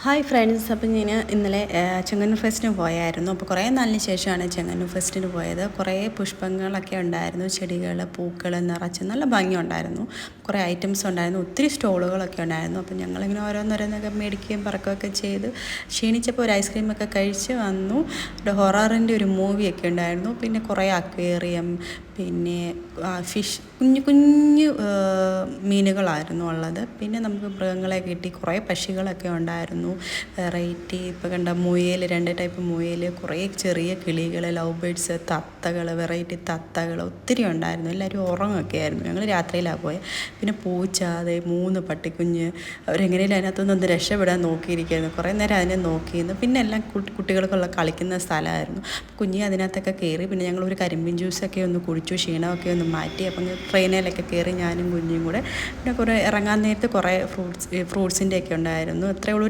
Hi friends, അപ്പം ഞാൻ ഇന്നലെ ചെങ്ങന്നൂർ ഫെസ്റ്റിന് പോയായിരുന്നു. അപ്പോൾ കുറേ നാളിന് ശേഷമാണ് ചെങ്ങന്നൂർ ഫെസ്റ്റിന് പോയത്. കുറേ പുഷ്പങ്ങളൊക്കെ ഉണ്ടായിരുന്നു, ചെടികൾ, പൂക്കൾ നിറച്ച് നല്ല ഭംഗിയുണ്ടായിരുന്നു. കുറേ ഐറ്റംസ് ഉണ്ടായിരുന്നു, ഒത്തിരി സ്റ്റോളുകളൊക്കെ ഉണ്ടായിരുന്നു. അപ്പം ഞങ്ങളിങ്ങനെ ഓരോന്നോരോന്നൊക്കെ മേടിക്കുകയും പറക്കുകയൊക്കെ ചെയ്ത് ക്ഷീണിച്ചപ്പോൾ ഒരു ഐസ്ക്രീമൊക്കെ കഴിച്ച് വന്നു. ഒരു ഹൊററിൻ്റെ ഒരു മൂവിയൊക്കെ ഉണ്ടായിരുന്നു. പിന്നെ കുറേ അക്വേറിയം, പിന്നെ ഫിഷ്, കുഞ്ഞു കുഞ്ഞു മീനുകളായിരുന്നു ഉള്ളത്. പിന്നെ നമുക്ക് മൃഗങ്ങളെ കിട്ടി, കുറേ പക്ഷികളൊക്കെ ഉണ്ടായിരുന്നു. വെറൈറ്റി ഇപ്പോൾ കണ്ട മുയൽ, 2 ടൈപ്പ് മുയൽ, കുറേ ചെറിയ കിളികൾ, ലവ് ബേഡ്സ്, തത്തകൾ, വെറൈറ്റി തത്തകൾ ഒത്തിരി ഉണ്ടായിരുന്നു. എല്ലാവരും ഉറങ്ങൊക്കെ ആയിരുന്നു. ഞങ്ങൾ രാത്രിയിലാണ് പോയത്. പിന്നെ പൂച്ച, അതേ 3 പട്ടിക്കുഞ്ഞ്, അവരെങ്ങനെയും അതിനകത്തുനിന്ന് രക്ഷപ്പെടാൻ നോക്കിയിരിക്കുകയായിരുന്നു. കുറേ നേരം അതിനെ നോക്കിയിരുന്നു. പിന്നെ എല്ലാം കുട്ടികൾക്കുള്ള കളിക്കുന്ന സ്ഥലമായിരുന്നു. കുഞ്ഞ് അതിനകത്തൊക്കെ കയറി. പിന്നെ ഞങ്ങളൊരു കരിമ്പിൻ ജ്യൂസൊക്കെ ഒന്ന് കുടിച്ചു, ക്ഷീണമൊക്കെ ഒന്ന് മാറ്റി. അപ്പം ട്രെയിനിലൊക്കെ കയറി ഞാനും കുഞ്ഞും കൂടെ. പിന്നെ കുറേ ഇറങ്ങാൻ നേരത്ത് കുറേ ഫ്രൂട്ട്സിൻ്റെ ഒക്കെ ഉണ്ടായിരുന്നു. അത്രയേ ഉള്ളൂ.